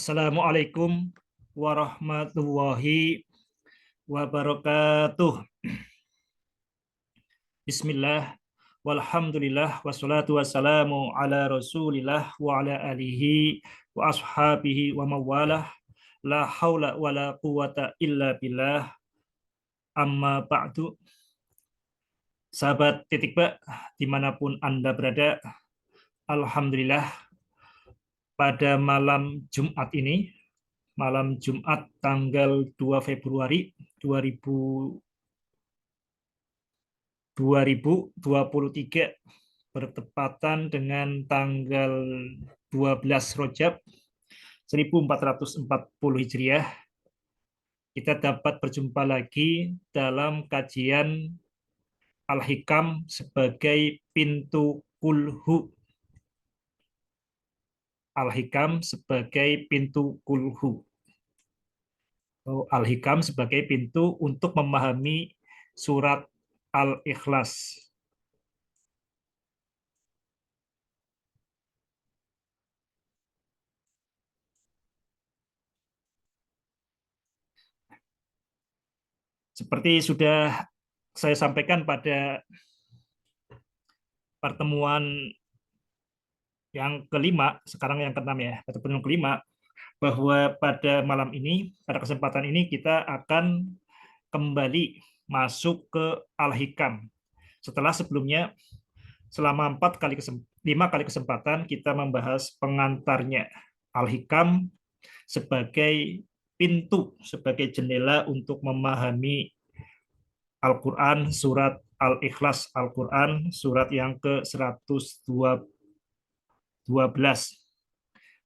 Assalamualaikum warahmatullahi wabarakatuh. Bismillah, walhamdulillah, wassalatu wassalamu ala rasulillah wa ala alihi wa ashabihi wa mawalah. La haula wa la quwata illa billah. Amma ba'du. Sahabat titik Ba, dimanapun Anda berada, Alhamdulillah pada malam Jumat ini, malam Jumat tanggal 2 Februari 2023 bertepatan dengan tanggal 12 Rojab 1440 Hijriah. Kita dapat berjumpa lagi dalam kajian Al-Hikam sebagai pintu kulhu. Al-Hikam sebagai pintu kulhu. Al-Hikam sebagai pintu untuk memahami surat Al-Ikhlas. Seperti sudah saya sampaikan pada pertemuan yang kelima, sekarang yang keenam ya, pertemuan yang kelima, bahwa pada malam ini, pada kesempatan ini kita akan kembali masuk ke Al-Hikam. Setelah sebelumnya selama 5 kali kesempatan kita membahas pengantarnya Al-Hikam sebagai pintu, sebagai jendela untuk memahami Al-Quran, surat Al-Ikhlas, Al-Quran, surat yang ke-112.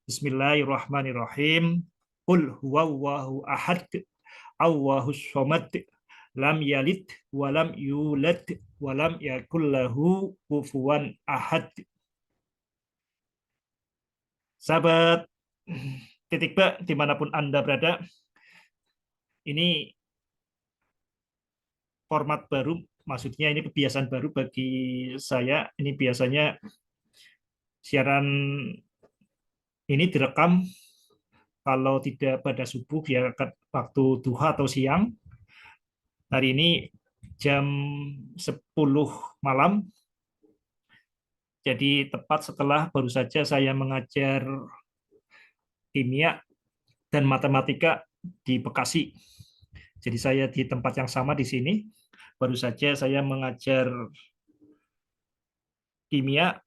Bismillahirrahmanirrahim. Qul huwallahu ahad, Allahus somad, lam yalid, walam yulad, walam yakullahu kufuwan ahad. Sahabat titik Ba, dimanapun Anda berada, ini format baru, maksudnya ini kebiasaan baru bagi saya. Ini biasanya siaran ini direkam kalau tidak pada subuh, ya waktu duha atau siang. Hari ini jam 10 malam, jadi tepat setelah baru saja saya mengajar kimia dan matematika di Bekasi. Jadi saya di tempat yang sama di sini. Baru saja saya mengajar kimia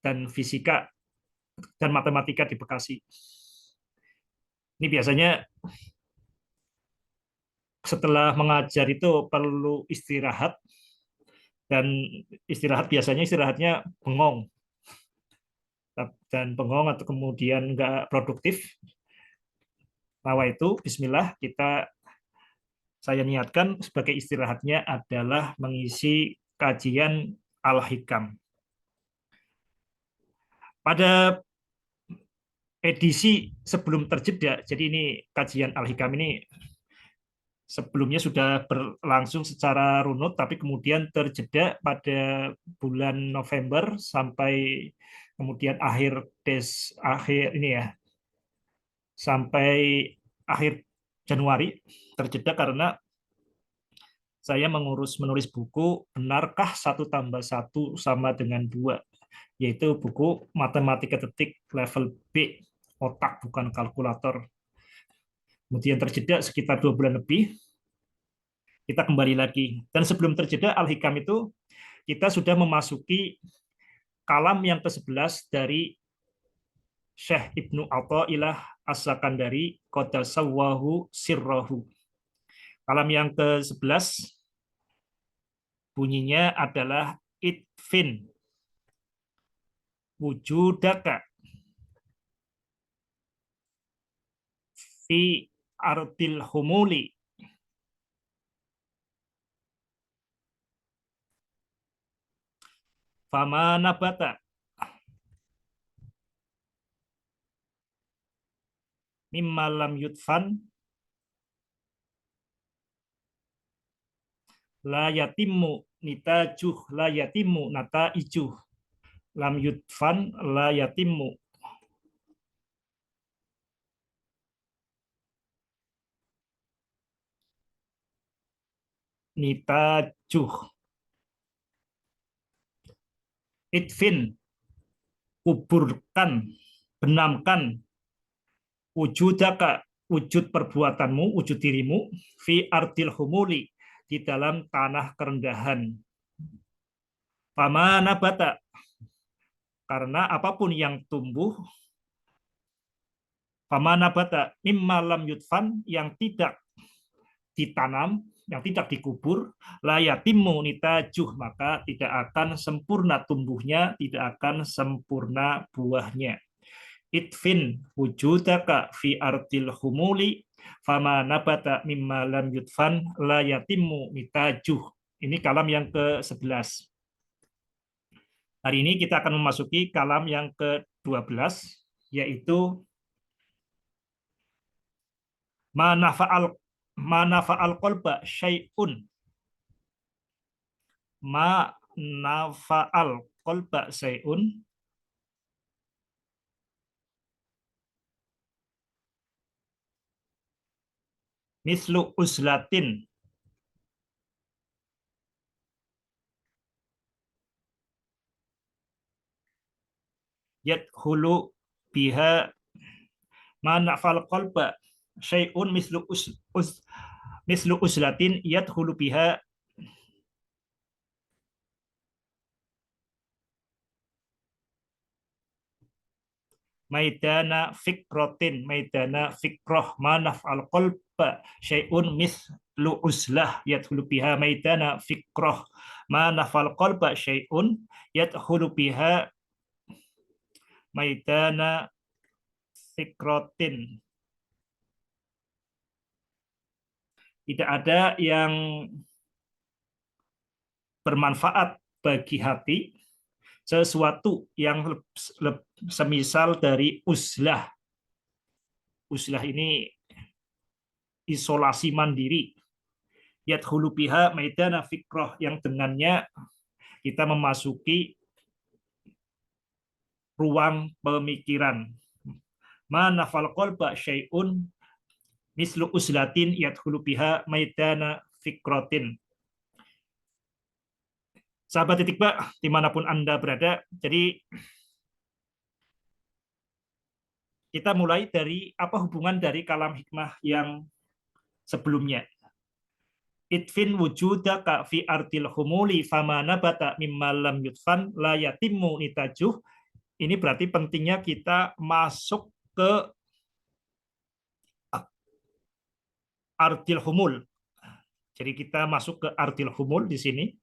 dan fisika dan matematika di Bekasi. Ini biasanya setelah mengajar itu perlu istirahat, dan biasanya istirahatnya bengong atau kemudian nggak produktif. Bahwa itu Bismillah, saya niatkan sebagai istirahatnya adalah mengisi kajian Al-Hikam. Pada edisi sebelum terjeda, jadi ini kajian Al-Hikam ini sebelumnya sudah berlangsung secara runut, tapi kemudian terjeda pada bulan November sampai kemudian akhir ini ya, sampai akhir Januari, terjeda karena saya menulis buku Benarkah 1+1 sama dengan 2, yaitu buku Matematika Detik level B, otak bukan kalkulator. Kemudian terjeda sekitar 2 bulan lebih, kita kembali lagi. Dan sebelum terjeda Al-Hikam itu, kita sudah memasuki kalam yang ke-11 dari Syekh Ibnu Athaillah As-Sakandari Qaddasallahu sirrahu. Kalam yang ke-11 bunyinya adalah idfin wujudaka fi ardil humuli fama nabata mimma lam yudfan la yatimmu nitajuh la yatimmu nataijuh lam yudfan la yatimmu. nitajuh. Idfin, kuburkan, benamkan, wujudaka, wujud perbuatanmu, wujud dirimu, fi ardil humuli, di dalam tanah kerendahan. Fama nabata, karena apapun yang tumbuh, fama nabata mimma lam yudfan, yang tidak ditanam, yang tidak dikubur, layatimu nitajuh, maka tidak akan sempurna tumbuhnya, tidak akan sempurna buahnya. Idfin wujudaka fi ardil humuli, fama nabata mimma lam yudfan layatimu nitajuh. Ini kalam yang ke-11. Hari ini kita akan memasuki kalam yang ke-12, yaitu manafa'al manafa'al qalba syai'un. Manafa'al qalba syai'un mislu uslatin yadkhulu biha. Manafa'al qalba syai'un mislu uslatin yadkhulu biha maidana fikrotin, maidana fikroh. Manaf al qalba syai'un mislu uslah yadkhulu biha maidana fikroh. Manaf al qalba syai'un yadkhulu biha maidana fikrotin. Tidak ada yang bermanfaat bagi hati sesuatu yang semisal dari uzlah. Uzlah ini isolasi mandiri. Yadkhulu biha maidana fikroh, yang dengannya kita memasuki ruang pemikiran. Manafal qalba syai'un mislu uzlatin yadkhulu biha maidana fikrotin. Sahabat titik Ba, dimanapun Anda berada, jadi kita mulai dari apa hubungan dari kalam hikmah yang sebelumnya. Idfin wujudaka fi ardil humuli fama nabata mimma lam yudfan la yatimmu nitajuh. Ini berarti pentingnya kita masuk ke ardil humul. Jadi kita masuk ke ardil humul di sini.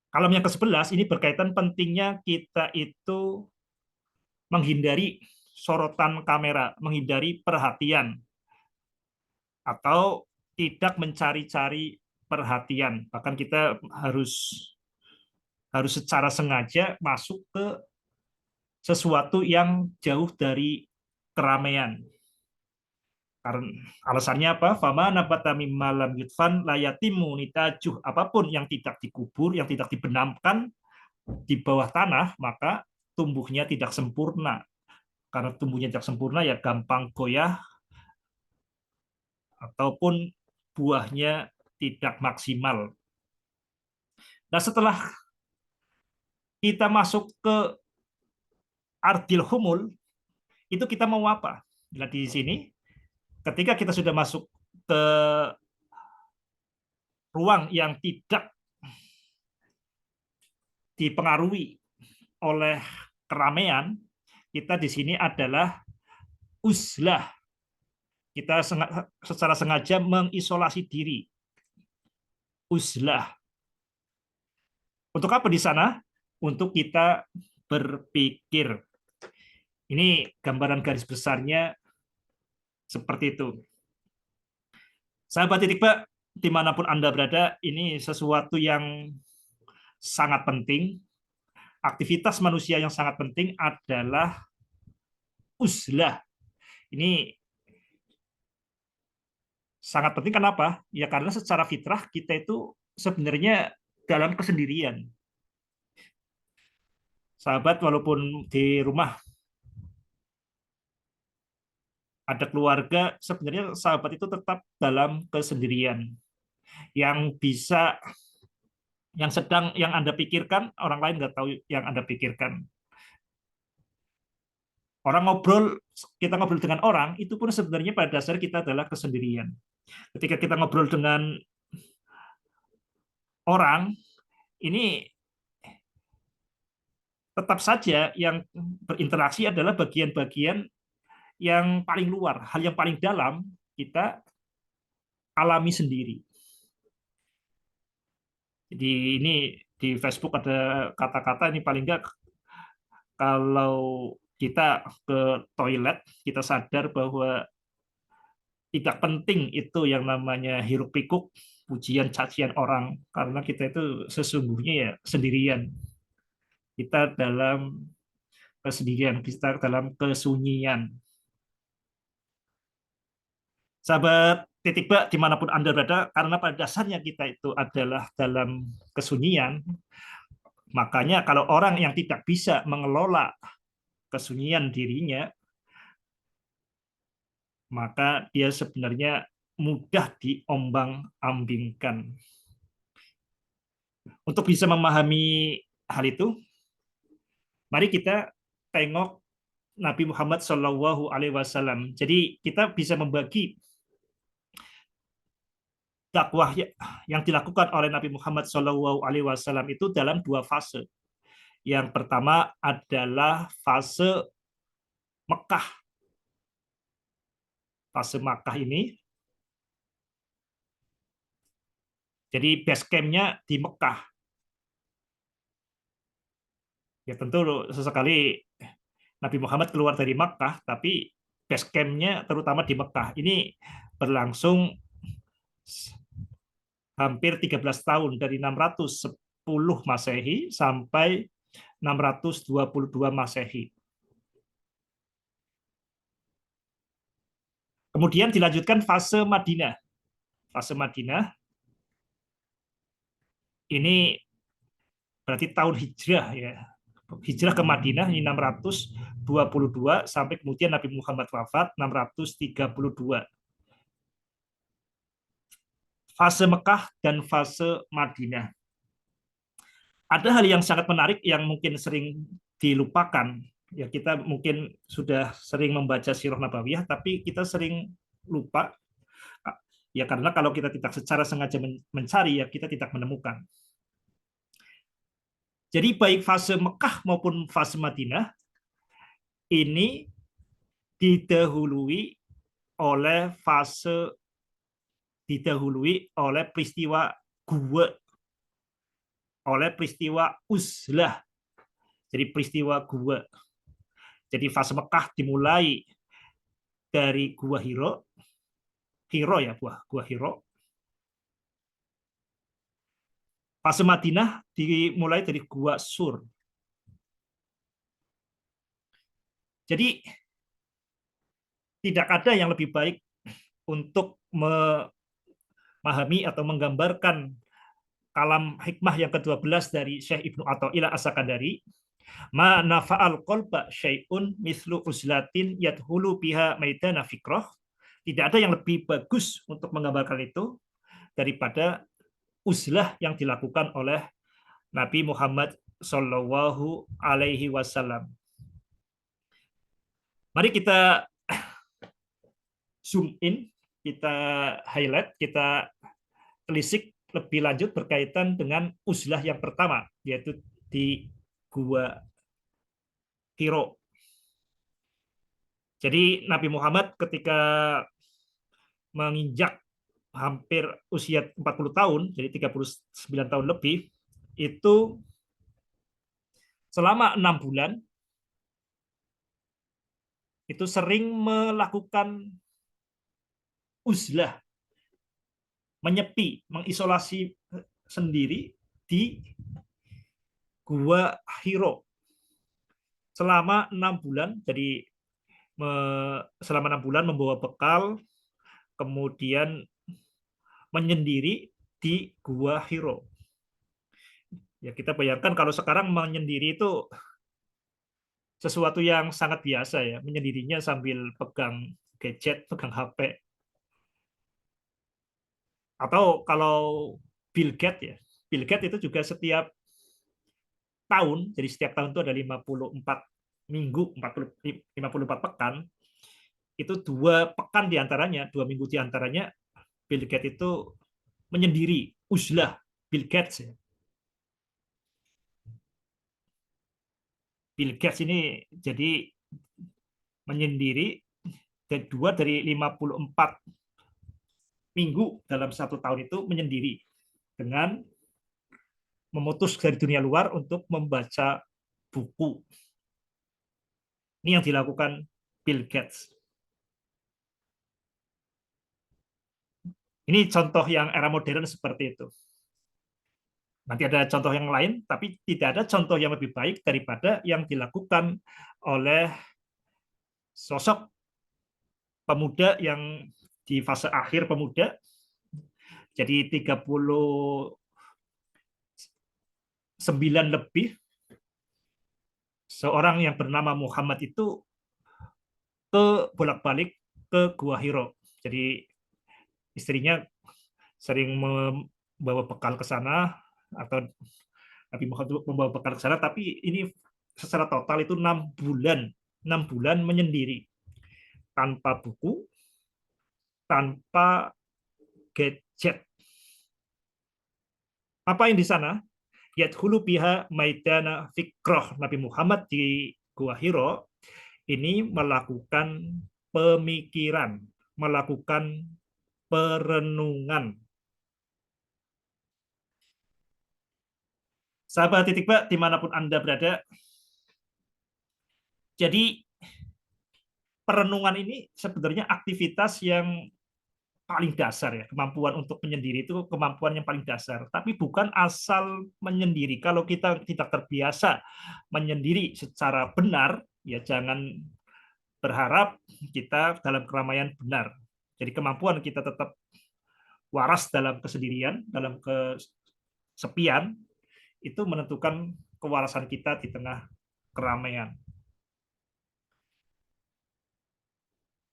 Kalam yang ke-11 ini berkaitan pentingnya kita itu menghindari sorotan kamera, menghindari perhatian, atau tidak mencari-cari perhatian. Bahkan kita harus secara sengaja masuk ke sesuatu yang jauh dari keramaian. Karena alasannya apa? Fama nabata mimma lam yudfan layatimu nitajuh. Apapun yang tidak dikubur, yang tidak dibenamkan di bawah tanah, maka tumbuhnya tidak sempurna. Karena tumbuhnya tidak sempurna, ya gampang goyah, ataupun buahnya tidak maksimal. Nah, setelah kita masuk ke ardil humul, itu kita mau apa? Nah, di sini, ketika kita sudah masuk ke ruang yang tidak dipengaruhi oleh keramaian, kita di sini adalah uzlah. Kita secara sengaja mengisolasi diri. Uzlah. Untuk apa di sana? Untuk kita berpikir. Ini gambaran garis besarnya seperti itu. Sahabat titik Pak, dimanapun Anda berada, ini sesuatu yang sangat penting. Aktivitas manusia yang sangat penting adalah uzlah. Ini sangat penting, kenapa? Ya karena secara fitrah kita itu sebenarnya dalam kesendirian. Sahabat, walaupun di rumah ada keluarga, sebenarnya sahabat itu tetap dalam kesendirian. Yang bisa, yang Anda pikirkan, orang lain nggak tahu yang Anda pikirkan. Orang ngobrol, kita ngobrol dengan orang, itu pun sebenarnya pada dasar kita adalah kesendirian. Ketika kita ngobrol dengan orang, ini tetap saja yang berinteraksi adalah bagian-bagian yang paling luar, hal yang paling dalam kita alami sendiri. Jadi ini di Facebook ada kata-kata ini paling enggak kalau kita ke toilet, kita sadar bahwa tidak penting itu yang namanya hiruk pikuk, pujian cacian orang, karena kita itu sesungguhnya ya sendirian. Kita dalam kesendirian, kita dalam kesunyian. Sahabat titik bak dimanapun Anda berada, karena pada dasarnya kita itu adalah dalam kesunyian, makanya kalau orang yang tidak bisa mengelola kesunyian dirinya, maka dia sebenarnya mudah diombang-ambingkan. Untuk bisa memahami hal itu, mari kita tengok Nabi Muhammad SAW. Jadi kita bisa membagi dakwah yang dilakukan oleh Nabi Muhammad SAW itu dalam dua fase. Yang pertama adalah fase Mekah. Fase Makkah ini, jadi base camp-nya di Mekah. Ya tentu sesekali Nabi Muhammad keluar dari Makkah, tapi base camp-nya terutama di Mekah. Ini berlangsung hampir 13 tahun, dari 610 Masehi sampai 622 Masehi. Kemudian dilanjutkan fase Madinah. Fase Madinah ini berarti tahun hijrah ya. Hijrah ke Madinah ini 622 sampai kemudian Nabi Muhammad wafat 632. Fase Mekah dan fase Madinah. Ada hal yang sangat menarik yang mungkin sering dilupakan. Ya kita mungkin sudah sering membaca Sirah Nabawiyah, tapi kita sering lupa. Ya karena kalau kita tidak secara sengaja mencari, ya kita tidak menemukan. Jadi baik fase Mekah maupun fase Madinah ini didahului oleh peristiwa gua, oleh peristiwa uzlah. Jadi peristiwa gua. Jadi fase Mekah dimulai dari Gua Hiro, ya Gua Hiro. Fase Madinah dimulai dari Gua Sur. Jadi tidak ada yang lebih baik untuk memahami atau menggambarkan kalam hikmah yang ke-12 dari Syekh Ibnu Athaillah As-Sakandari, ma nafa'al qalba syai'un mislu uzlatin yadhulu biha maidana fikrah. Tidak ada yang lebih bagus untuk menggambarkan itu daripada uzlah yang dilakukan oleh Nabi Muhammad Shallallahu Alaihi Wasallam. Mari kita zoom in, kita highlight, kita telisik lebih lanjut berkaitan dengan uzlah yang pertama, yaitu di Gua Hiro. Jadi Nabi Muhammad ketika menginjak hampir usia 40 tahun, jadi 39 tahun lebih, itu selama 6 bulan itu sering melakukan uzlah, menyepi, mengisolasi sendiri di Gua Hiro selama 6 bulan. Jadi selama 6 bulan membawa bekal, kemudian menyendiri di Gua Hiro. Ya kita bayangkan kalau sekarang menyendiri itu sesuatu yang sangat biasa ya, menyendirinya sambil pegang gadget, pegang HP. Atau kalau Bill Gates ya, Bill Gates itu juga setiap tahun, jadi setiap tahun itu ada 54 minggu, 54 pekan, itu 2 pekan diantaranya, 2 minggu diantaranya Bill Gates itu menyendiri, uzlah Bill Gates ya. Bill Gates ini jadi menyendiri, kedua dari 54 minggu dalam 1 tahun itu menyendiri dengan memutus dari dunia luar untuk membaca buku. Ini yang dilakukan Bill Gates. Ini contoh yang era modern seperti itu. Nanti ada contoh yang lain, tapi tidak ada contoh yang lebih baik daripada yang dilakukan oleh sosok pemuda yang di fase akhir pemuda, jadi 39 lebih, seorang yang bernama Muhammad itu ke bolak-balik ke Gua Hiro. Jadi istrinya sering membawa bekal ke sana, atau Nabi Muhammad membawa bekal ke sana, tapi ini secara total itu 6 bulan, 6 bulan menyendiri, tanpa buku, tanpa gadget. Apa yang di sana? Yadhulu biha maidana fikroh. Nabi Muhammad di Gua Hiro ini melakukan pemikiran, melakukan perenungan. Sahabat titik Pak, dimanapun Anda berada, jadi perenungan ini sebenarnya aktivitas yang paling dasar ya, kemampuan untuk menyendiri itu kemampuan yang paling dasar, tapi bukan asal menyendiri. Kalau kita tidak terbiasa menyendiri secara benar, ya jangan berharap kita dalam keramaian benar. Jadi kemampuan kita tetap waras dalam kesendirian, dalam kesepian, itu menentukan kewarasan kita di tengah keramaian.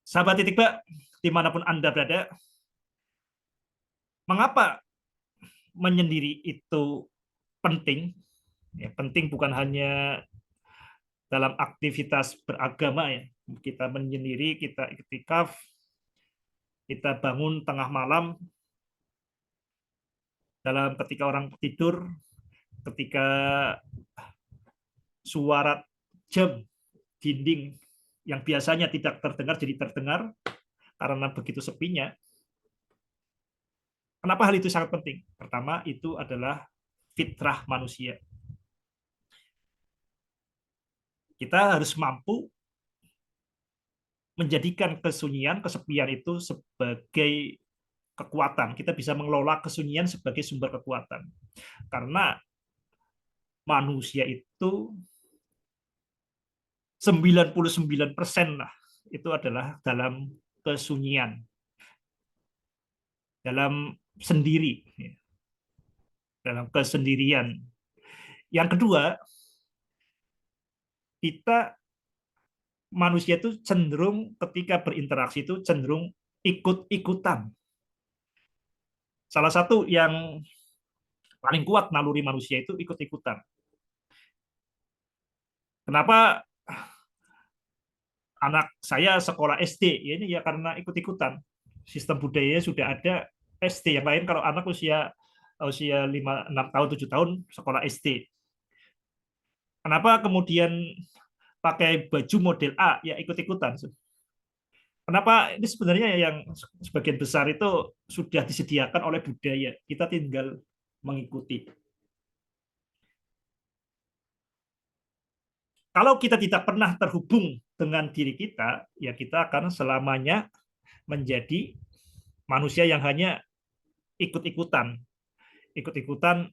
Sahabat titik Pak, dimanapun Anda berada, mengapa menyendiri itu penting? Ya, penting bukan hanya dalam aktivitas beragama ya. Kita menyendiri, kita iktikaf, kita bangun tengah malam dalam ketika orang tidur, ketika suara jam dinding yang biasanya tidak terdengar jadi terdengar karena begitu sepinya. Kenapa hal itu sangat penting? Pertama, itu adalah fitrah manusia. Kita harus mampu menjadikan kesunyian, kesepian itu sebagai kekuatan. Kita bisa mengelola kesunyian sebagai sumber kekuatan. Karena manusia itu 99% lah itu adalah dalam kesunyian, dalam sendiri, dalam kesendirian. Yang kedua, kita manusia itu cenderung ketika berinteraksi itu cenderung ikut-ikutan. Salah satu yang paling kuat naluri manusia itu ikut-ikutan. Kenapa anak saya sekolah SD? Ya ini ya karena ikut-ikutan. Sistem budayanya sudah ada SD. Yang lain kalau anak usia usia 5, 6 tahun, 7 tahun sekolah SD. Kenapa kemudian pakai baju model A? Ya ikut-ikutan. Kenapa ini sebenarnya yang sebagian besar itu sudah disediakan oleh budaya. Kita tinggal mengikuti. Kalau kita tidak pernah terhubung dengan diri kita, ya kita akan selamanya menjadi manusia yang hanya ikut-ikutan. Ikut-ikutan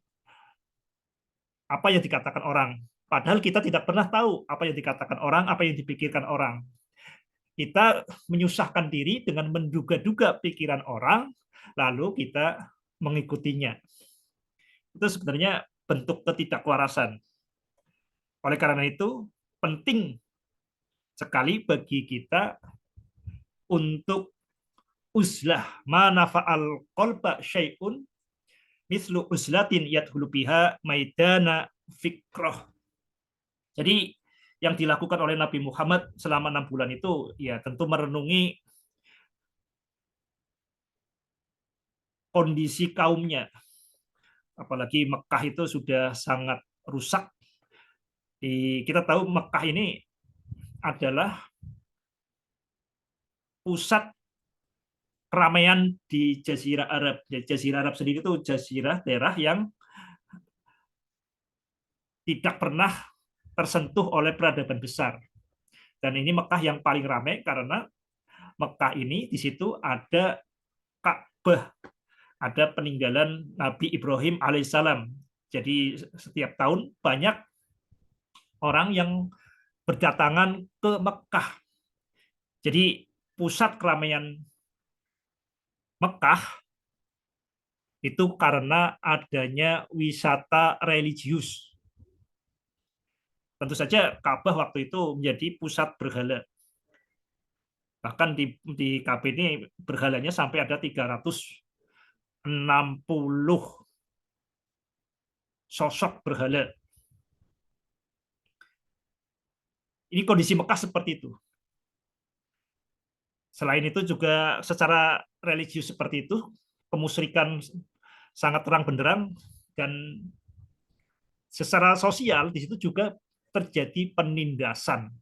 apa yang dikatakan orang. Padahal kita tidak pernah tahu apa yang dikatakan orang, apa yang dipikirkan orang. Kita menyusahkan diri dengan menduga-duga pikiran orang, lalu kita mengikutinya. Itu sebenarnya bentuk ketidakwarasan. Oleh karena itu, penting sekali bagi kita untuk uzlah, mana fa'al qalba syai'un mislu uzlatin yadkhulu biha maidana fikrah. Jadi yang dilakukan oleh Nabi Muhammad selama 6 bulan itu ya tentu merenungi kondisi kaumnya. Apalagi Mekah itu sudah sangat rusak. Kita tahu Mekah ini adalah pusat keramaian di Jazirah Arab. Jazirah Arab sendiri itu jazirah daerah yang tidak pernah tersentuh oleh peradaban besar. Dan ini Mekah yang paling ramai karena Mekah ini di situ ada Ka'bah, ada peninggalan Nabi Ibrahim alaihissalam. Jadi setiap tahun banyak orang yang berdatangan ke Mekah. Jadi pusat keramaian Mekah itu karena adanya wisata religius. Tentu saja Ka'bah waktu itu menjadi pusat berhala. Bahkan di Ka'bah ini berhalanya sampai ada 360 sosok berhala. Ini kondisi Mekah seperti itu. Selain itu juga secara religius seperti itu, kemusyrikan sangat terang benderang, dan secara sosial di situ juga terjadi penindasan.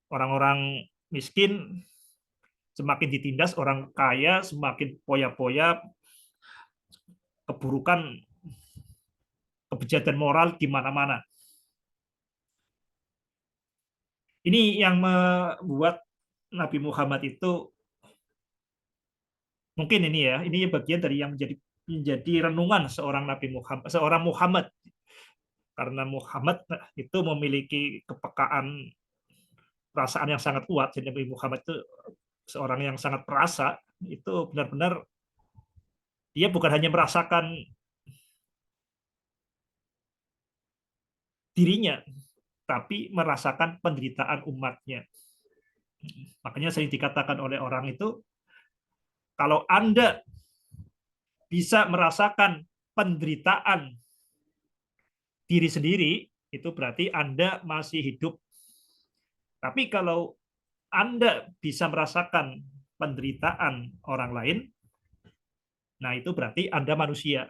Orang-orang miskin semakin ditindas, orang kaya semakin poya-poya, keburukan, kebejatan moral di mana-mana. Ini yang membuat Nabi Muhammad itu mungkin ini bagian dari yang menjadi renungan seorang Muhammad, karena Muhammad itu memiliki kepekaan perasaan yang sangat kuat. Jadi Nabi Muhammad itu seorang yang sangat perasa, itu benar-benar dia bukan hanya merasakan dirinya, tapi merasakan penderitaan umatnya. Makanya sering dikatakan oleh orang itu, kalau Anda bisa merasakan penderitaan diri sendiri, itu berarti Anda masih hidup. Tapi kalau Anda bisa merasakan penderitaan orang lain, nah itu berarti Anda manusia.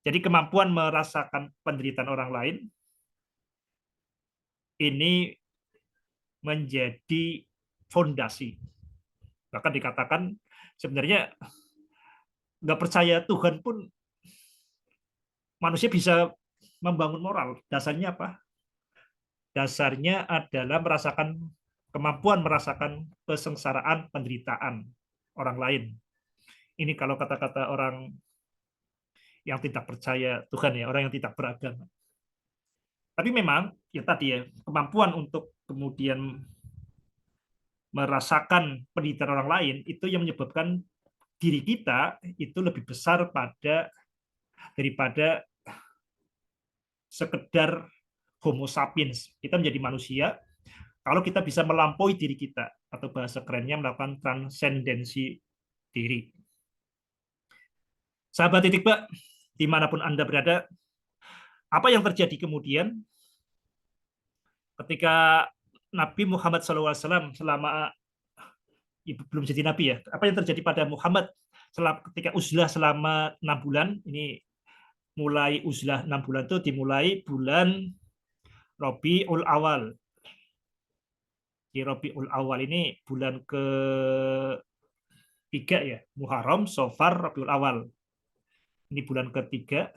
Jadi kemampuan merasakan penderitaan orang lain ini menjadi fondasi. Bahkan dikatakan sebenarnya nggak percaya Tuhan pun manusia bisa membangun moral. Dasarnya apa? Dasarnya adalah kemampuan merasakan kesengsaraan, penderitaan orang lain. Ini kalau kata-kata orang yang tidak percaya Tuhan, ya, orang yang tidak beragama. Tapi memang ya tadi ya, kemampuan untuk kemudian merasakan penderitaan orang lain itu yang menyebabkan diri kita itu lebih besar daripada sekedar Homo sapiens. Kita menjadi manusia kalau kita bisa melampaui diri kita, atau bahasa kerennya melakukan transendensi diri. Sahabat Titik Bak, dimanapun Anda berada, apa yang terjadi kemudian ketika Nabi Muhammad SAW selama belum jadi Nabi, ya, apa yang terjadi pada Muhammad ketika uzlah selama 6 bulan, ini mulai uzlah 6 bulan itu dimulai bulan Rabiul Awal. Di Rabiul Awal ini bulan ketiga, ya, Muharram, Safar, Rabiul Awal. Ini bulan ketiga.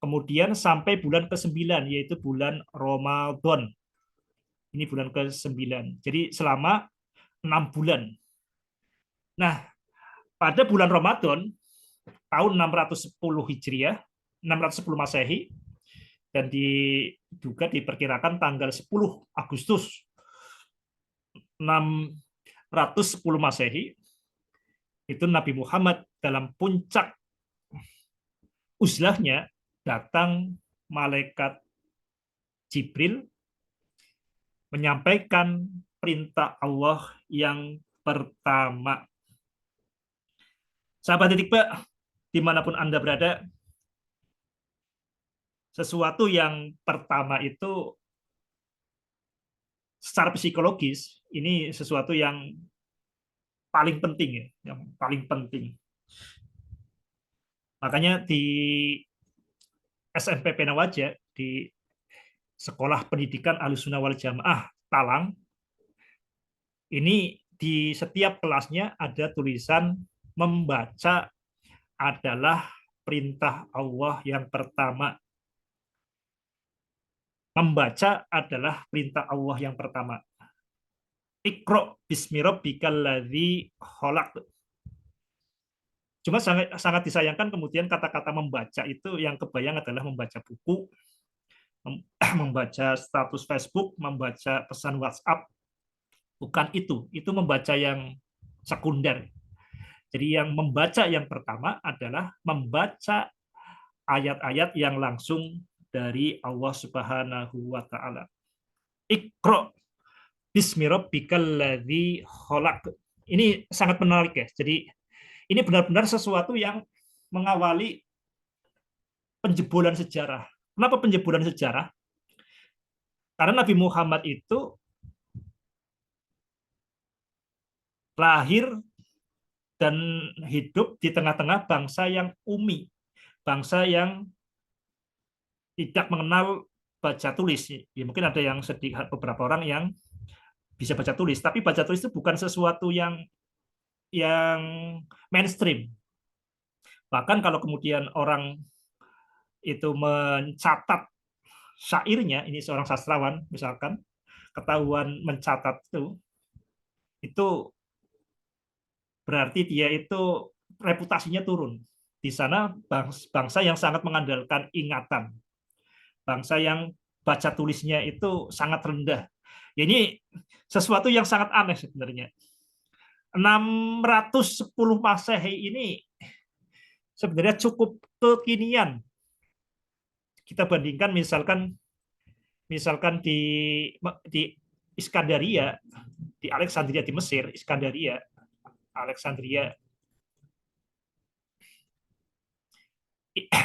Kemudian sampai bulan ke-9, yaitu bulan Ramadan. Ini bulan ke-9. Jadi selama 6 bulan. Nah, pada bulan Ramadan tahun 610 Hijriah, 610 Masehi, dan juga diperkirakan tanggal 10 Agustus 610 Masehi, itu Nabi Muhammad dalam puncak uzlahnya datang malaikat Jibril menyampaikan perintah Allah yang pertama. Sahabat titik Pak, dimanapun Anda berada, sesuatu yang pertama itu secara psikologis, ini sesuatu yang paling penting ya, yang paling penting. Makanya di SMP Penawaja, di Sekolah Pendidikan Ahlussunnah wal Jamaah Talang, ini di setiap kelasnya ada tulisan membaca adalah perintah Allah yang pertama. Membaca adalah perintah Allah yang pertama. Iqra bismi rabbikal ladzi khalaq. Cuma sangat disayangkan kemudian kata-kata membaca itu yang kebayang adalah membaca buku, membaca status Facebook, membaca pesan WhatsApp. Bukan itu. Itu membaca yang sekunder. Jadi yang membaca yang pertama adalah membaca ayat-ayat yang langsung dari Allah Subhanahu wa taala. Iqra bismi rabbikal ladzi khalaq. Ini sangat menarik ya. Jadi ini benar-benar sesuatu yang mengawali penjebolan sejarah. Kenapa penjebolan sejarah? Karena Nabi Muhammad itu lahir dan hidup di tengah-tengah bangsa yang umi, bangsa yang tidak mengenal baca tulis. Ya, mungkin ada yang sedikit beberapa orang yang bisa baca tulis, tapi baca tulis itu bukan sesuatu yang mainstream. Bahkan kalau kemudian orang itu mencatat syairnya, ini seorang sastrawan misalkan, ketahuan mencatat itu berarti dia itu reputasinya turun. Di sana bangsa yang sangat mengandalkan ingatan, bangsa yang baca tulisnya itu sangat rendah. Ya, ini sesuatu yang sangat aneh sebenarnya. 610 Masehi ini sebenarnya cukup kekinian. Kita bandingkan misalkan di Iskandaria, di Alexandria di Mesir, Alexandria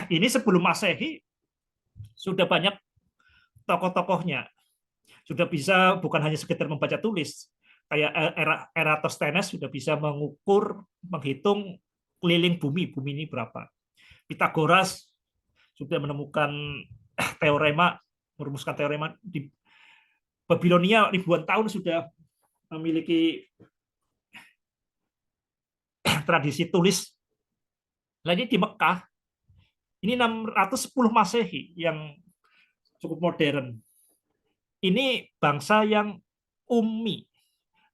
ini sebelum Masehi sudah banyak tokoh-tokohnya, sudah bisa bukan hanya sekedar membaca tulis, kayak Eratosthenes sudah bisa mengukur, menghitung keliling bumi ini berapa. Pythagoras sudah menemukan teorema, merumuskan teorema. Di Babilonia ribuan tahun sudah memiliki tradisi tulis. Nah, ini di Mekah, ini 610 Masehi yang cukup modern. Ini bangsa yang ummi,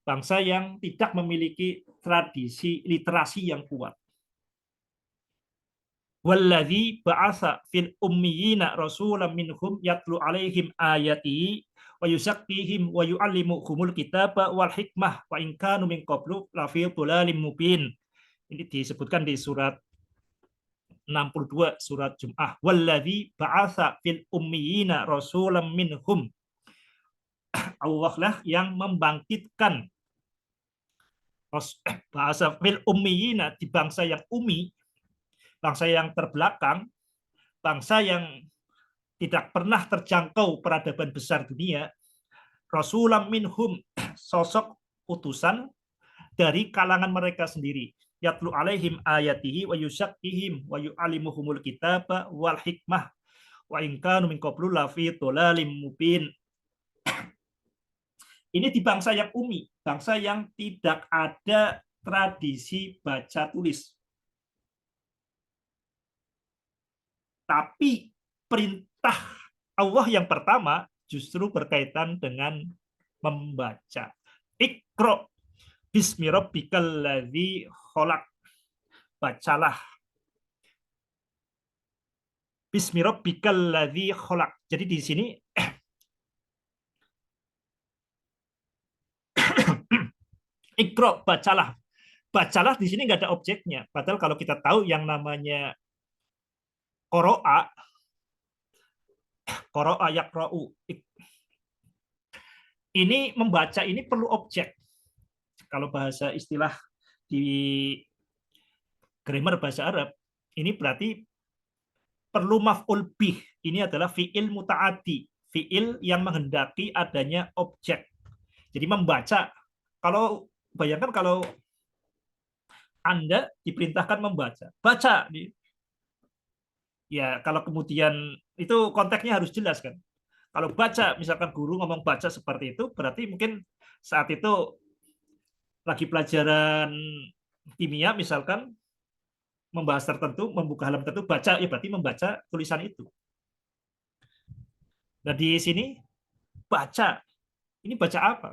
bangsa yang tidak memiliki tradisi literasi yang kuat. Walladzi ba'atsa fil ummiyina rasulan minhum yatlu alaihim ayatihi wa yuzakkihim wa yu'allimuhumul kitaba wal hikmah wa in kanu min qablu lafi dhalalin mubin. Ini disebutkan di surat 62 surat Jum'ah. Walladzi ba'atsa fil ummiyina rasulan minhum. Allah lah yang membangkitkan bahasa fil ummiyina di bangsa yang umi, bangsa yang terbelakang, bangsa yang tidak pernah terjangkau peradaban besar dunia, rasulam minhum, sosok utusan dari kalangan mereka sendiri. Yatlu alaihim ayatihi wa yusakkihim wa yu'allimuhumul kitaba wal hikmah wa in kanu min qablu lafi dhalalim mubin. Ini di bangsa yang umi, bangsa yang tidak ada tradisi baca tulis. Tapi perintah Allah yang pertama justru berkaitan dengan membaca. Iqra bismi rabbikal ladzi khalaq. Bacalah bismi rabbikal ladzi khalaq. Jadi di sini Iqra, bacalah. Bacalah di sini nggak ada objeknya. Padahal kalau kita tahu yang namanya qoro'a, qara'a yaqra'u. Ini membaca ini perlu objek. Kalau bahasa istilah di grammar bahasa Arab, ini berarti perlu maf'ul bih. Ini adalah fi'il muta'addi, fi'il yang menghendaki adanya objek. Jadi membaca. Kalau bayangkan kalau Anda diperintahkan membaca, baca. Ya, kalau kemudian itu konteksnya harus jelas kan. Kalau baca, misalkan guru ngomong baca seperti itu, berarti mungkin saat itu lagi pelajaran kimia, misalkan membahas tertentu, membuka halaman tertentu, baca, ya berarti membaca tulisan itu. Nah, di sini baca. Ini baca apa?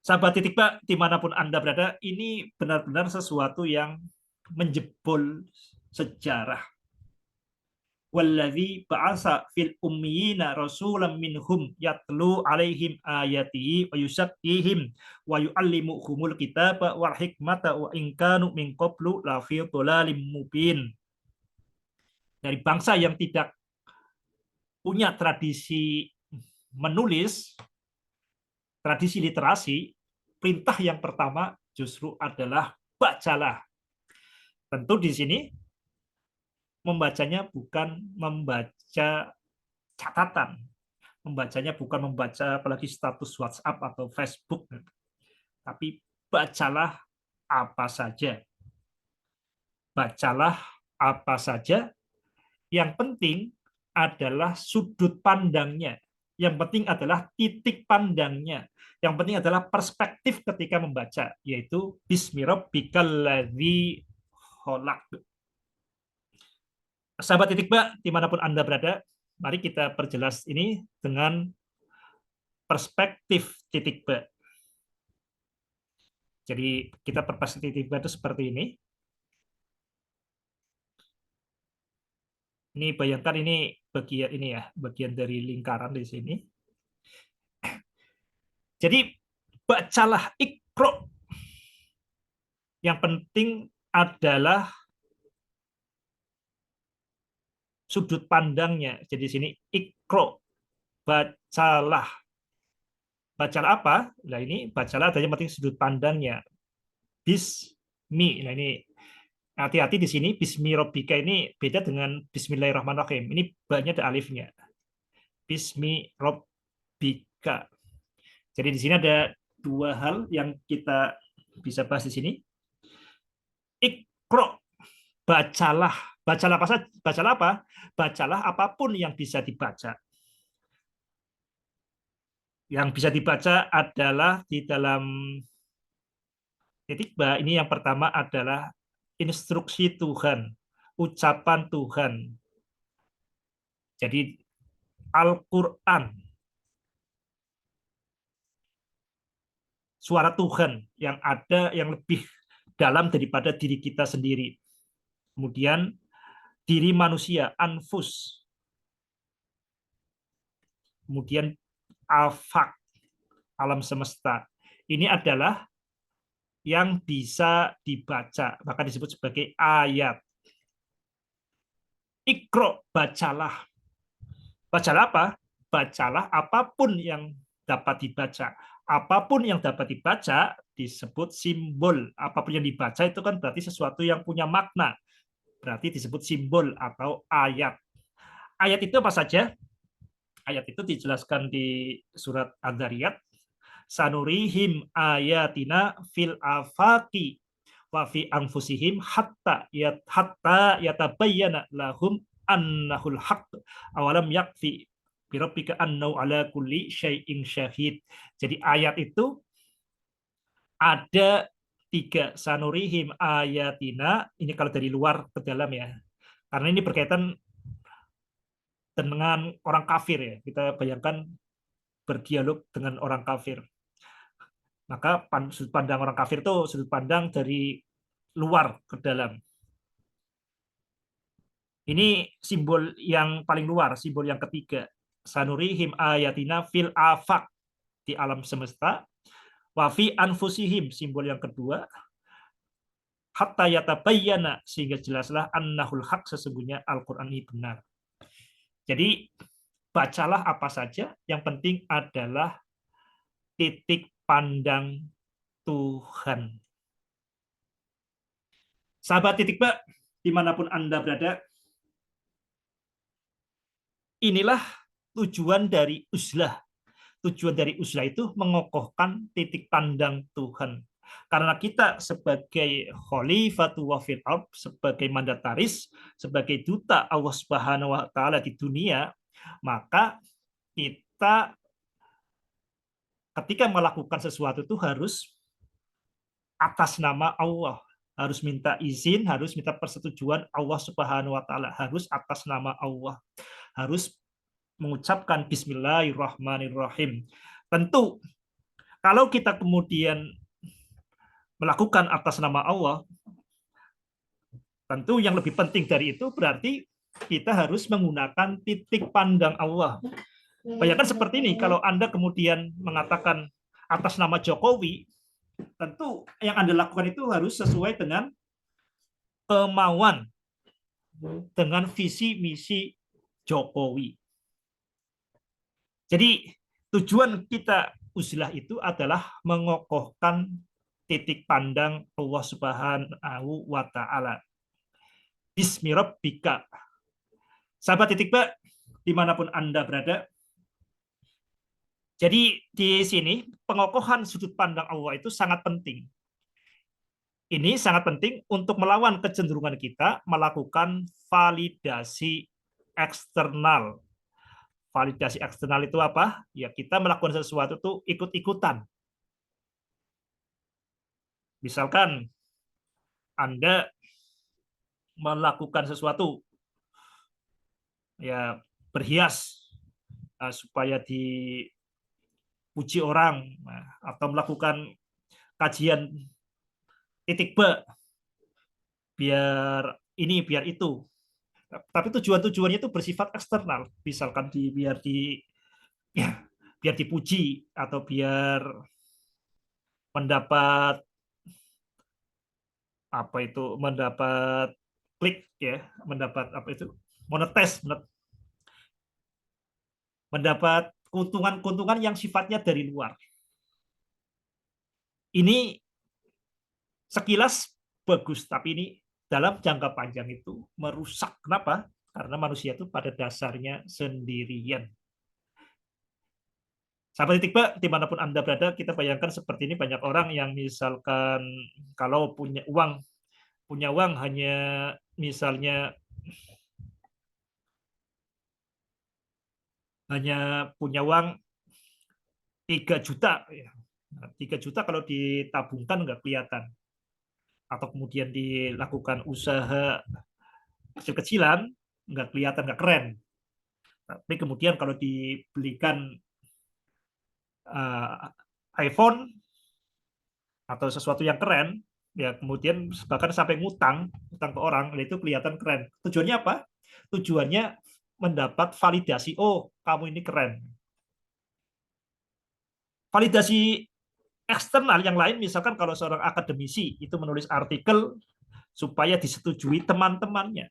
Sahabat titik Pak, dimanapun Anda berada, ini benar-benar sesuatu yang menjebol sejarah. Walladzi ba'asa fil ummiyina rasulan minhum yatlu alaihim ayatihi wa yusakkihim wa yu'allimuhumul kitaba wal hikmata wa in kanu min qablu la fi dhalalin mubin. Dari bangsa yang tidak punya tradisi menulis, tradisi literasi, perintah yang pertama justru adalah bacalah. Tentu di sini membacanya bukan membaca catatan, membacanya bukan membaca apalagi status WhatsApp atau Facebook, tapi bacalah apa saja. Bacalah apa saja. Yang penting adalah sudut pandangnya. Yang penting adalah titik pandangnya. Yang penting adalah perspektif ketika membaca, yaitu Bismi rabbikal ladzi khalaq. Sahabat titik Mbak, dimanapun Anda berada, mari kita perjelas ini dengan perspektif titik Mbak. Jadi kita perspektif titik Mbak itu seperti ini. Ini bayangkan ini bagian ini ya, bagian dari lingkaran di sini. Jadi bacalah Iqra. Yang penting adalah sudut pandangnya. Jadi sini Iqra, bacalah. Bacalah apa? Nah ini bacalah adanya penting sudut pandangnya. Bismi. Nah ini hati-hati di sini Bismi Rabbika ini beda dengan Bismillahirrahmanirrahim. Ini banyak ada alifnya. Bismi Rabbika. Jadi di sini ada dua hal yang kita bisa bahas di sini. Iqra, bacalah. Bacalah apa saja? Bacalah apa? Bacalah apapun yang bisa dibaca. Yang bisa dibaca adalah di dalam titik ba, ini yang pertama adalah instruksi Tuhan, ucapan Tuhan. Jadi Al-Quran, suara Tuhan yang ada yang lebih dalam daripada diri kita sendiri. Kemudian diri manusia, anfus. Kemudian afak, alam semesta. Ini adalah yang bisa dibaca, maka disebut sebagai ayat. Iqra, bacalah. Bacalah apa? Bacalah apapun yang dapat dibaca. Apapun yang dapat dibaca disebut simbol. Apapun yang dibaca itu kan berarti sesuatu yang punya makna. Berarti disebut simbol atau ayat. Ayat itu apa saja? Ayat itu dijelaskan di surat Ad-Dzariyat. Sanurihim ayatina fil afaqi wa fi anfusihim hatta yatabayyana lahum annahul haqq awalam yakfi birabbika annau ala kulli syai'in syahid. Jadi ayat itu ada tiga. Sanurihim ayatina, ini kalau dari luar ke dalam ya, karena ini berkaitan dengan orang kafir ya. Kita bayangkan berdialog dengan orang kafir. Maka sudut pandang orang kafir itu sudut pandang dari luar ke dalam. Ini simbol yang paling luar, simbol yang ketiga. Sanurihim ayatina fil afaq, di alam semesta. Wa fi anfusihim, simbol yang kedua. hatta yatabayyana, sehingga jelaslah annahul haq, sesungguhnya Al-Qur'an ini benar. Jadi bacalah apa saja, yang penting adalah titik pandang Tuhan. Sahabat titik Pak, dimanapun Anda berada, inilah tujuan dari uzlah. Tujuan dari uzlah itu mengokohkan titik pandang Tuhan. Karena kita sebagai khalifatu wa fil ard, sebagai mandataris, sebagai duta Allah Subhanahu wa taala di dunia, maka kita ketika melakukan sesuatu itu harus atas nama Allah, harus minta izin, harus minta persetujuan Allah Subhanahu wa taala, harus atas nama Allah, harus mengucapkan bismillahirrahmanirrahim. Tentu kalau kita kemudian melakukan atas nama Allah, tentu yang lebih penting dari itu berarti kita harus menggunakan titik pandang Allah. Bayangkan seperti ini, kalau Anda kemudian mengatakan atas nama Jokowi, tentu yang Anda lakukan itu harus sesuai dengan kemauan, dengan visi misi Jokowi. Jadi tujuan kita uzlah itu adalah mengokohkan titik pandang Allah Subhanahu wa taala. Bismi rabbika. Sahabat titik Pak, dimanapun Anda berada. Jadi di sini pengokohan sudut pandang Allah itu sangat penting. Ini sangat penting untuk melawan kecenderungan kita melakukan validasi eksternal. Validasi eksternal itu apa? Ya kita melakukan sesuatu itu ikut-ikutan. Misalkan Anda melakukan sesuatu, ya berhias supaya dipuji orang, atau melakukan kajian titik B biar ini biar itu. Tapi tujuannya itu bersifat eksternal, misalkan ya, biar dipuji atau biar mendapat apa itu, mendapat klik ya, mendapat apa itu, monetis, mendapat keuntungan-keuntungan yang sifatnya dari luar. Ini sekilas bagus, tapi ini dalam jangka panjang itu merusak. Kenapa? Karena manusia itu pada dasarnya sendirian. Sahabat titik Pak, dimanapun Anda berada, kita bayangkan seperti ini, banyak orang yang misalkan kalau punya uang hanya misalnya punya uang 3 juta. 3 juta kalau ditabungkan nggak kelihatan. Atau kemudian dilakukan usaha kecil-kecilan, nggak kelihatan, nggak keren. Tapi kemudian kalau dibelikan iPhone atau sesuatu yang keren, ya kemudian bahkan sampai ngutang ke orang, itu kelihatan keren. Tujuannya apa? Tujuannya mendapat validasi, oh kamu ini keren. Validasi eksternal yang lain, misalkan kalau seorang akademisi itu menulis artikel supaya disetujui teman-temannya,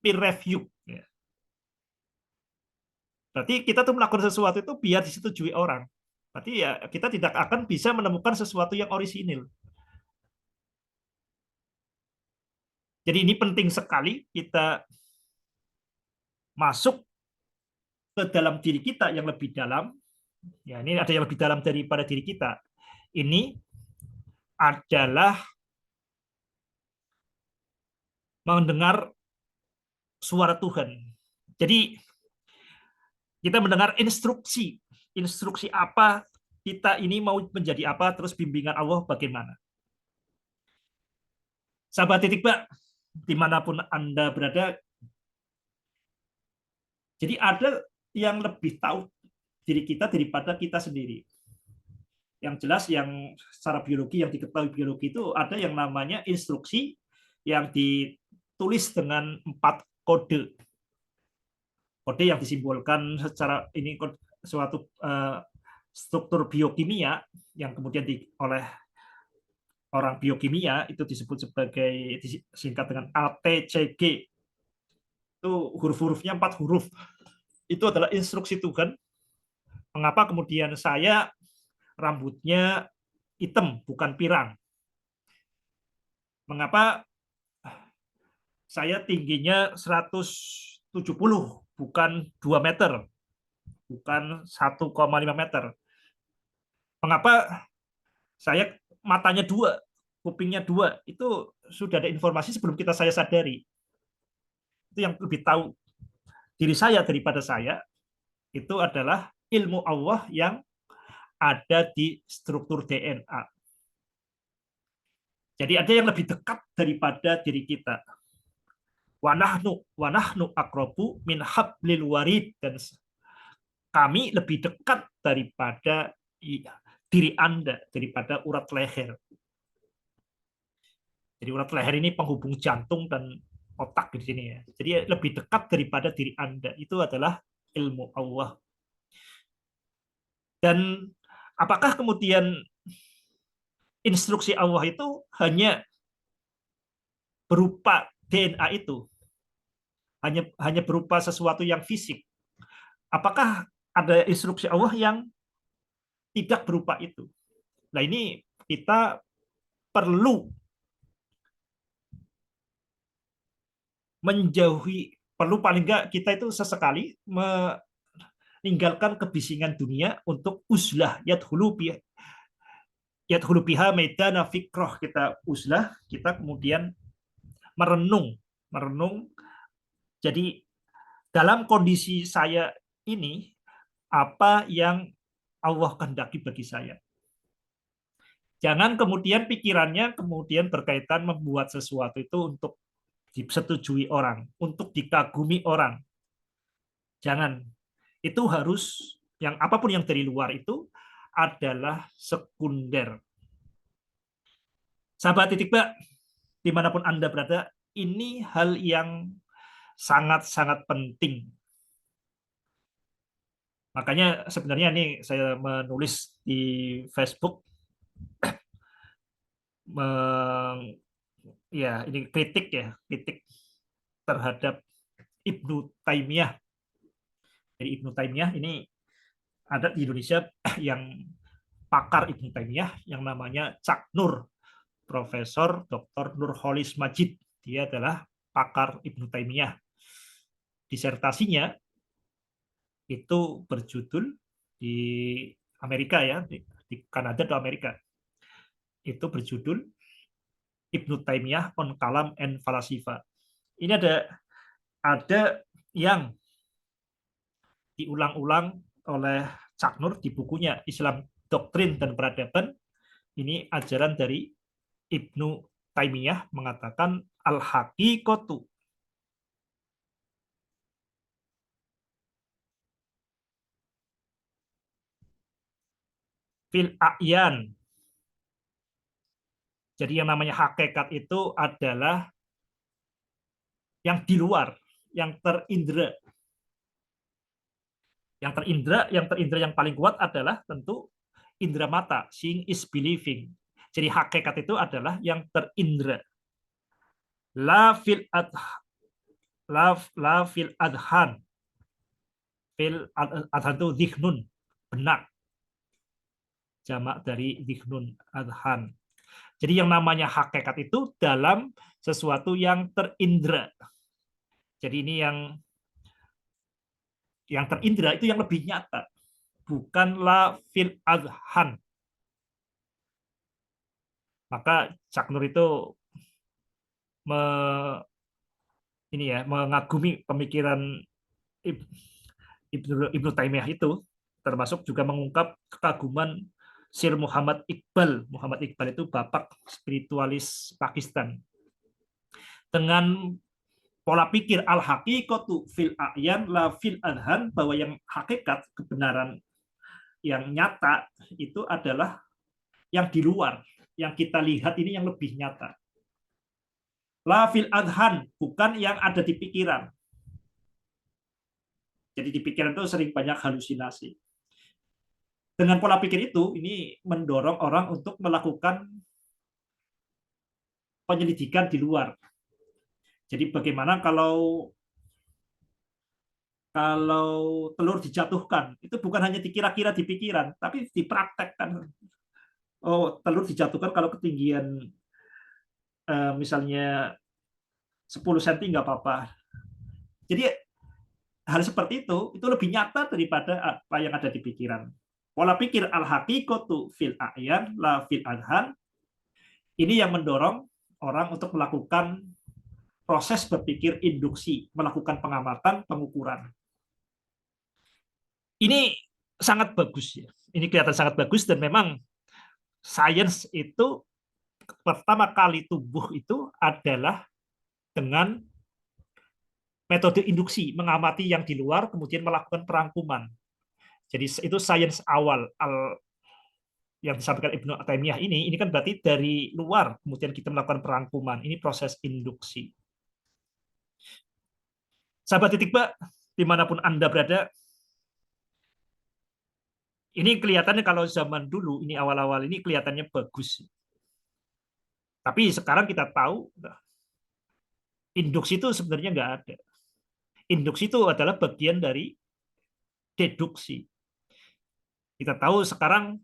peer review. Berarti kita tuh melakukan sesuatu itu biar disetujui orang. Berarti ya kita tidak akan bisa menemukan sesuatu yang orisinil. Jadi ini penting sekali kita masuk ke dalam diri kita yang lebih dalam. Ya, ini ada yang lebih dalam daripada diri kita. Ini adalah mendengar suara Tuhan. Jadi kita mendengar instruksi apa kita ini mau menjadi apa, terus bimbingan Allah bagaimana. Sahabat titik Pak, dimanapun Anda berada, jadi ada yang lebih tahu diri kita daripada kita sendiri. Yang jelas yang secara biologi, yang diketahui biologi itu ada yang namanya instruksi yang ditulis dengan 4 kode. Kode yang disimbolkan secara ini suatu struktur biokimia yang kemudian oleh orang biokimia itu disebut sebagai disingkat dengan ATCG, itu huruf-hurufnya 4 huruf. Itu adalah instruksi Tuhan. Mengapa kemudian saya rambutnya hitam bukan pirang? Mengapa saya tingginya 170 bukan 2 meter, bukan 1,5 meter? Mengapa saya matanya 2, kupingnya 2? Itu sudah ada informasi sebelum saya sadari. Itu yang lebih tahu diri saya daripada saya, itu adalah ilmu Allah yang ada di struktur DNA. Jadi ada yang lebih dekat daripada diri kita. Wanahnu akrobu min hablil warid, dan kami lebih dekat daripada diri Anda, daripada urat leher. Jadi urat leher ini penghubung jantung dan otak di sini ya. Jadi lebih dekat daripada diri Anda. Itu adalah ilmu Allah. Dan apakah kemudian instruksi Allah itu hanya berupa DNA itu? Hanya berupa sesuatu yang fisik? Apakah ada instruksi Allah yang tidak berupa itu? Nah, ini kita perlu menjauhi, perlu paling enggak kita itu sesekali meninggalkan kebisingan dunia untuk uzlah yadhulu biha medana fikroh. Kita uzlah, kita kemudian merenung, merenung. Jadi dalam kondisi saya ini, apa yang Allah kehendaki bagi saya. Jangan kemudian pikirannya kemudian berkaitan membuat sesuatu itu untuk disetujui orang, untuk dikagumi orang. Jangan. Itu harus, yang apapun yang dari luar itu adalah sekunder. Sahabat titik Mbak, dimanapun Anda berada, ini hal yang sangat-sangat penting. Makanya sebenarnya ini saya menulis di Facebook, ya ini kritik ya, kritik terhadap Ibnu Taimiyah. Jadi Ibnu Taimiyah ini ada di Indonesia yang pakar Ibnu Taimiyah yang namanya Cak Nur, Profesor Dr. Nurholis Majid. Dia adalah pakar Ibnu Taimiyah. Disertasinya itu berjudul di Amerika ya, di Kanada atau Amerika. Itu berjudul Ibnu Taimiyah on Kalam and Falasifa. Ini ada yang diulang-ulang oleh Cak Nur di bukunya Islam Doktrin dan Peradaban. Ini ajaran dari Ibnu Taimiyah mengatakan al-haqiqatu fil a'yan. Jadi yang namanya hakikat itu adalah yang di luar, yang terindra. Yang terindra yang paling kuat adalah tentu indera mata, seeing is believing. Jadi hakikat itu adalah yang terindra. La fil adhan, la fil adhan. Fil adhan itu dhihnun, benak. Jamak dari dhihnun, adhan. Jadi yang namanya hakikat itu dalam sesuatu yang terindra. Jadi ini yang terindra itu yang lebih nyata, bukanlah fil adhan. Maka Cak Nur itu mengagumi pemikiran Ibnu Taimiyah itu, termasuk juga mengungkap kekaguman Sir Muhammad Iqbal. Muhammad Iqbal itu bapak spiritualis Pakistan. Dengan pola pikir al-haqiqatu fil a'yan la fil adhan, bahwa yang hakikat, kebenaran yang nyata itu adalah yang di luar, yang kita lihat ini yang lebih nyata. La fil adhan, bukan yang ada di pikiran. Jadi di pikiran itu sering banyak halusinasi. Dengan pola pikir itu, ini mendorong orang untuk melakukan penyelidikan di luar. Jadi bagaimana kalau kalau telur dijatuhkan, itu bukan hanya dikira-kira di pikiran, tapi dipraktekkan. Oh, telur dijatuhkan kalau ketinggian misalnya 10 cm nggak apa-apa. Jadi hal seperti itu lebih nyata daripada apa yang ada di pikiran. Pola pikir al-haqiqatu fil a'yan la fil adhan, ini yang mendorong orang untuk melakukan proses berpikir induksi, melakukan pengamatan, pengukuran. Ini sangat bagus ya. Ini kelihatan sangat bagus dan memang sains itu pertama kali tumbuh itu adalah dengan metode induksi, mengamati yang di luar kemudian melakukan perangkuman. Jadi itu sains awal yang disampaikan Ibnu Taimiyah ini kan berarti dari luar kemudian kita melakukan perangkuman. Ini proses induksi. Sahabat titik Mbak, dimanapun Anda berada, ini kelihatannya kalau zaman dulu, ini awal-awal ini kelihatannya bagus. Tapi sekarang kita tahu, induksi itu sebenarnya nggak ada. Induksi itu adalah bagian dari deduksi. Kita tahu sekarang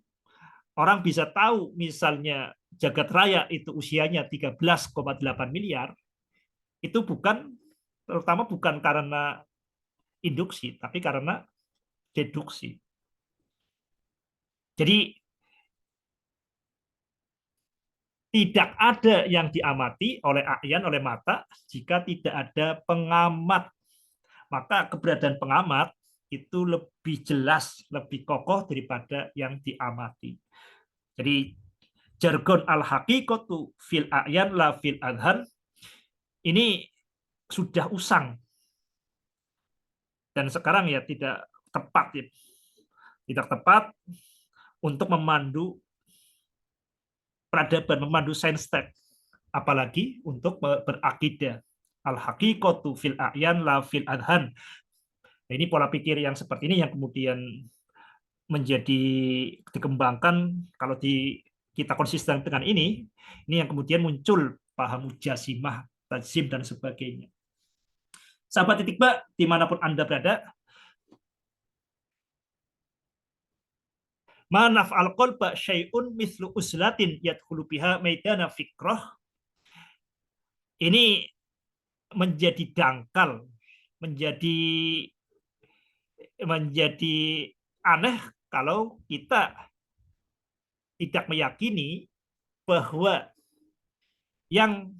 orang bisa tahu misalnya jagat raya itu usianya 13,8 miliar, itu terutama bukan karena induksi, tapi karena deduksi. Jadi tidak ada yang diamati oleh a'yan, oleh mata, jika tidak ada pengamat. Maka keberadaan pengamat itu lebih jelas, lebih kokoh daripada yang diamati. Jadi jargon al-haqiqatu fil a'yan la fil adhan ini sudah usang dan sekarang ya tidak tepat ya. Tidak tepat untuk memandu peradaban, memandu sains tek, apalagi untuk berakidah. Al-haqiqatu fil a'yan la fil adhan. Nah, ini pola pikir yang seperti ini yang kemudian menjadi dikembangkan kalau kita konsisten dengan ini yang kemudian muncul paham mujasimah, tajsim dan sebagainya. Sahabat titik Mbak, dimanapun Anda berada, manaf al-qalba syai'un mislu uslatin yadkhulu biha maidana fikrah, ini menjadi dangkal, menjadi aneh kalau kita tidak meyakini bahwa yang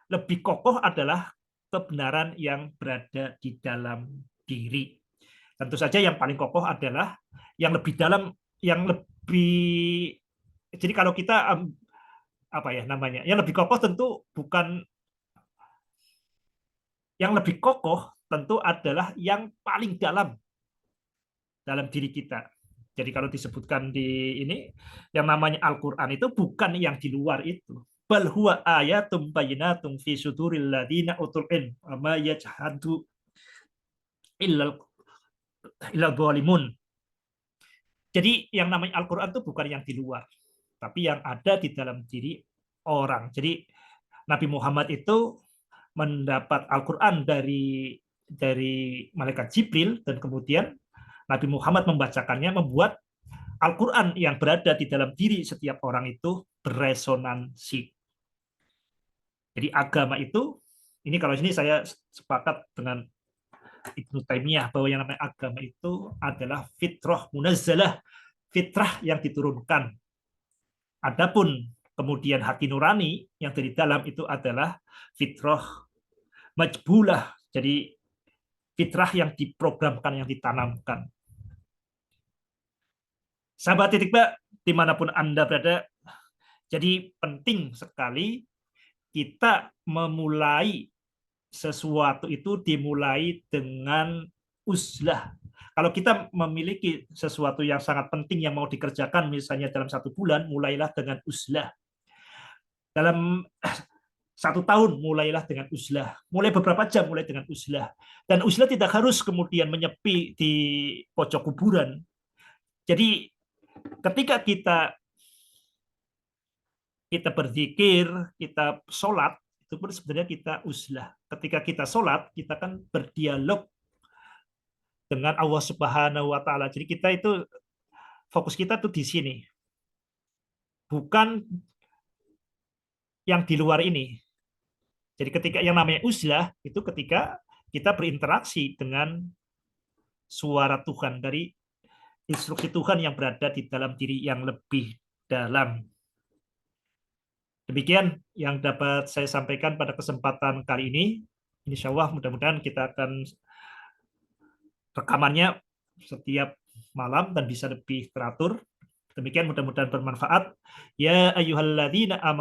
lebih kokoh adalah kebenaran yang berada di dalam diri. Tentu saja yang paling kokoh adalah yang lebih dalam, yang lebih. Jadi kalau kita apa ya namanya, yang lebih kokoh tentu bukan yang lebih kokoh tentu adalah yang paling dalam diri kita. Jadi kalau disebutkan di ini yang namanya Al-Qur'an itu bukan yang di luar itu. Bal huwa ayatum bayyinatum fi suduril ladina utul ilm wa ma yajhadu illal zalimun. Jadi yang namanya Al-Qur'an itu bukan yang di luar, tapi yang ada di dalam diri orang. Jadi Nabi Muhammad itu mendapat Al-Qur'an dari malaikat Jibril dan kemudian Nabi Muhammad membacakannya, membuat Al-Quran yang berada di dalam diri setiap orang itu beresonansi. Jadi agama itu, ini kalau ini saya sepakat dengan Ibnu Taimiyah bahwa yang namanya agama itu adalah fitrah munazzalah, fitrah yang diturunkan. Adapun kemudian hati nurani yang dari dalam itu adalah fitrah majbulah, jadi fitrah yang diprogramkan, yang ditanamkan. Sahabat titik Mbak, dimanapun Anda berada, jadi penting sekali kita memulai sesuatu itu dimulai dengan uzlah. Kalau kita memiliki sesuatu yang sangat penting yang mau dikerjakan, misalnya dalam 1 bulan, mulailah dengan uzlah. Dalam 1 tahun, mulailah dengan uzlah. Mulai beberapa jam, mulai dengan uzlah. Dan uzlah tidak harus kemudian menyepi di pojok kuburan. Jadi ketika kita kita berzikir, kita sholat, itu pun sebenarnya kita uzlah. Ketika kita sholat, kita kan berdialog dengan Allah Subhanahu wa Ta'ala. Jadi kita itu fokus kita tuh di sini, bukan yang di luar ini. Jadi ketika yang namanya uzlah itu ketika kita berinteraksi dengan suara Tuhan dari instruksi Tuhan yang berada di dalam diri yang lebih dalam. Demikian yang dapat saya sampaikan pada kesempatan kali ini. Insya Allah mudah-mudahan kita akan rekamannya setiap malam dan bisa lebih teratur. Demikian mudah-mudahan bermanfaat. Ya ayyuhalladzina amanu